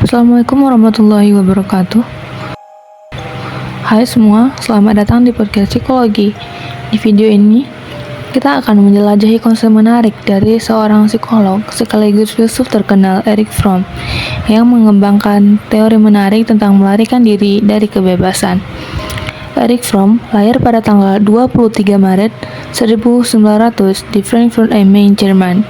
Assalamualaikum warahmatullahi wabarakatuh. Hai semua, selamat datang di podcast psikologi. Di video ini, kita akan menjelajahi konsep menarik dari seorang psikolog sekaligus filsuf terkenal Erich Fromm yang mengembangkan teori menarik tentang melarikan diri dari kebebasan. Erich Fromm lahir pada tanggal 23 Maret 1900 di Frankfurt am Main, Jerman.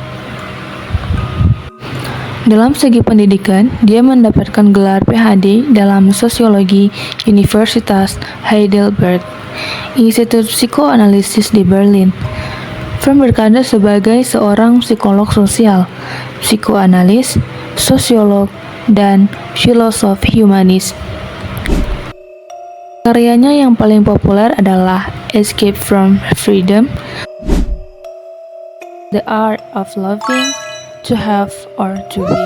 Dalam segi pendidikan, dia mendapatkan gelar PhD dalam Sosiologi Universitas Heidelberg, Institut Psikoanalisis di Berlin. Fromm berkarir sebagai seorang psikolog sosial, psikoanalis, sosiolog, dan filosof humanis. Karyanya yang paling populer adalah Escape from Freedom, The Art of Loving, To Have or To Be.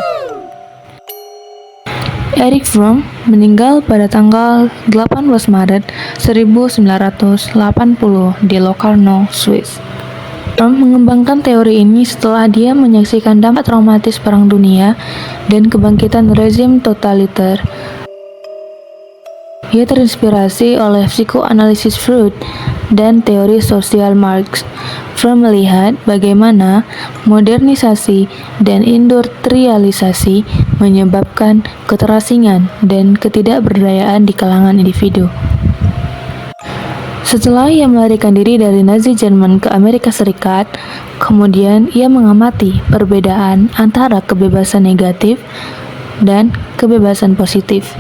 Erich Fromm meninggal pada tanggal 18 Maret 1980 di Locarno, Swiss. Fromm mengembangkan teori ini setelah dia menyaksikan dampak traumatis Perang Dunia dan kebangkitan rezim totaliter. Ia terinspirasi oleh psikoanalisis Freud dan teori sosial Marx. Fromm melihat bagaimana modernisasi dan industrialisasi menyebabkan keterasingan dan ketidakberdayaan di kalangan individu. Setelah ia melarikan diri dari Nazi Jerman ke Amerika Serikat, kemudian ia mengamati perbedaan antara kebebasan negatif dan kebebasan positif.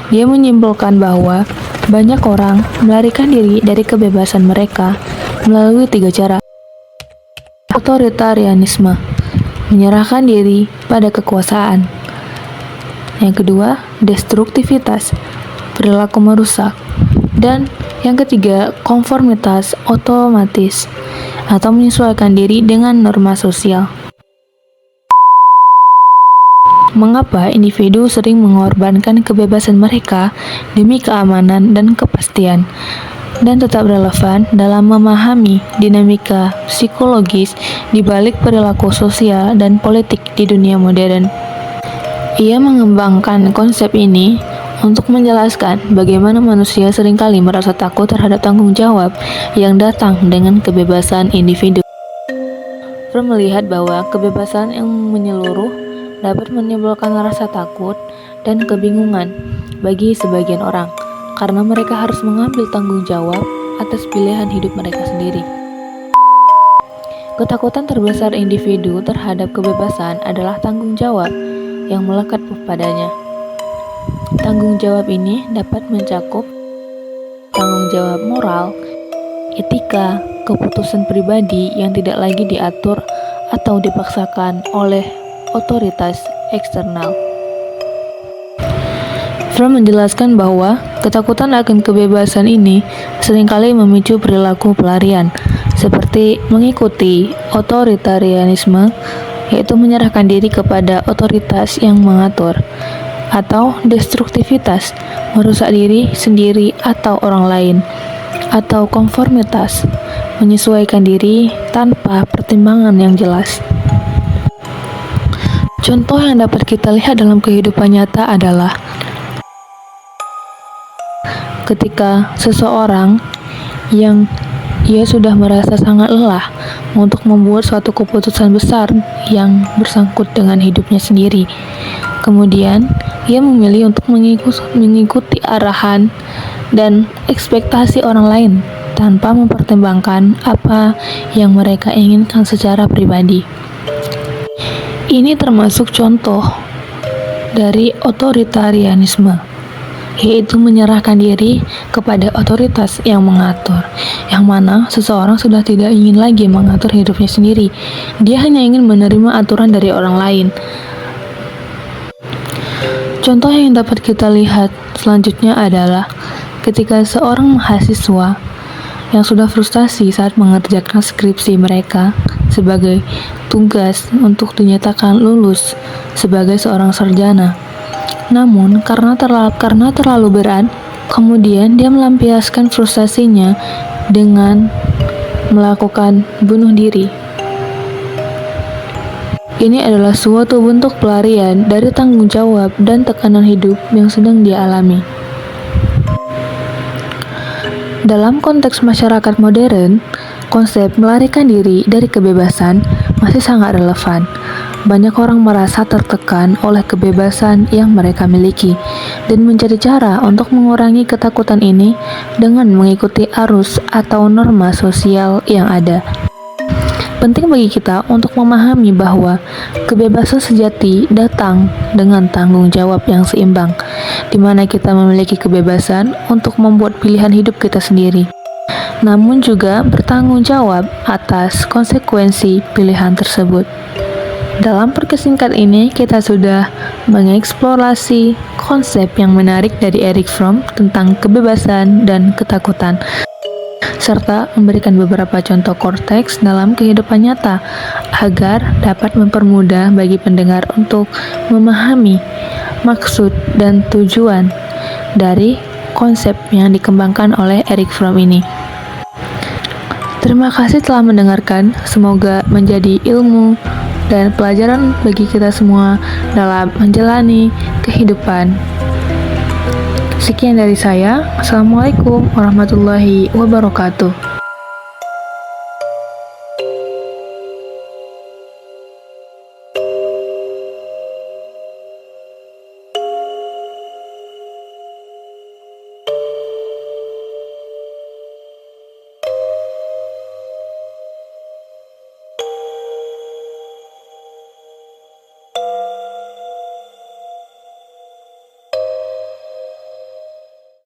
Dia menyimpulkan bahwa banyak orang melarikan diri dari kebebasan mereka melalui 3 cara. Otoritarianisme, menyerahkan diri pada kekuasaan. Yang kedua, destruktivitas, perilaku merusak. Dan yang ketiga, konformitas otomatis, atau menyesuaikan diri dengan norma sosial. Mengapa individu sering mengorbankan kebebasan mereka demi keamanan dan kepastian, dan tetap relevan dalam memahami dinamika psikologis di balik perilaku sosial dan politik di dunia modern. Ia mengembangkan konsep ini untuk menjelaskan bagaimana manusia seringkali merasa takut terhadap tanggung jawab yang datang dengan kebebasan individu. Fromm melihat bahwa kebebasan yang menyeluruh dapat menimbulkan rasa takut dan kebingungan bagi sebagian orang, karena mereka harus mengambil tanggung jawab atas pilihan hidup mereka sendiri. Ketakutan terbesar individu terhadap kebebasan adalah tanggung jawab yang melekat padanya. Tanggung jawab ini dapat mencakup tanggung jawab moral, etika, keputusan pribadi yang tidak lagi diatur atau dipaksakan oleh otoritas eksternal. Fromm menjelaskan bahwa ketakutan akan kebebasan ini seringkali memicu perilaku pelarian, seperti mengikuti otoritarianisme, yaitu menyerahkan diri kepada otoritas yang mengatur, atau destruktivitas, merusak diri sendiri atau orang lain, atau konformitas, menyesuaikan diri tanpa pertimbangan yang jelas. Contoh yang dapat kita lihat dalam kehidupan nyata adalah ketika seseorang yang ia sudah merasa sangat lelah untuk membuat suatu keputusan besar yang bersangkut dengan hidupnya sendiri. Kemudian, ia memilih untuk mengikuti arahan dan ekspektasi orang lain tanpa mempertimbangkan apa yang mereka inginkan secara pribadi. Ini termasuk contoh dari otoritarianisme, yaitu menyerahkan diri kepada otoritas yang mengatur, yang mana seseorang sudah tidak ingin lagi mengatur hidupnya sendiri. Dia hanya ingin menerima aturan dari orang lain. Contoh yang dapat kita lihat selanjutnya adalah ketika seorang mahasiswa yang sudah frustasi saat mengerjakan skripsi mereka sebagai tugas untuk dinyatakan lulus sebagai seorang sarjana. Namun, karena terlalu berat, kemudian dia melampiaskan frustasinya dengan melakukan bunuh diri. Ini adalah suatu bentuk pelarian dari tanggung jawab dan tekanan hidup yang sedang dia alami. Dalam konteks masyarakat modern, konsep melarikan diri dari kebebasan masih sangat relevan. Banyak orang merasa tertekan oleh kebebasan yang mereka miliki dan mencari cara untuk mengurangi ketakutan ini dengan mengikuti arus atau norma sosial yang ada. Penting bagi kita untuk memahami bahwa kebebasan sejati datang dengan tanggung jawab yang seimbang, di mana kita memiliki kebebasan untuk membuat pilihan hidup kita sendiri, namun juga bertanggung jawab atas konsekuensi pilihan tersebut. Dalam podcast singkat ini, kita sudah mengeksplorasi konsep yang menarik dari Erich Fromm tentang kebebasan dan ketakutan, serta memberikan beberapa contoh konteks dalam kehidupan nyata agar dapat mempermudah bagi pendengar untuk memahami maksud dan tujuan dari konsep yang dikembangkan oleh Erich Fromm ini. Terima kasih telah mendengarkan, semoga menjadi ilmu dan pelajaran bagi kita semua dalam menjalani kehidupan. Sekian dari saya. Assalamualaikum warahmatullahi wabarakatuh.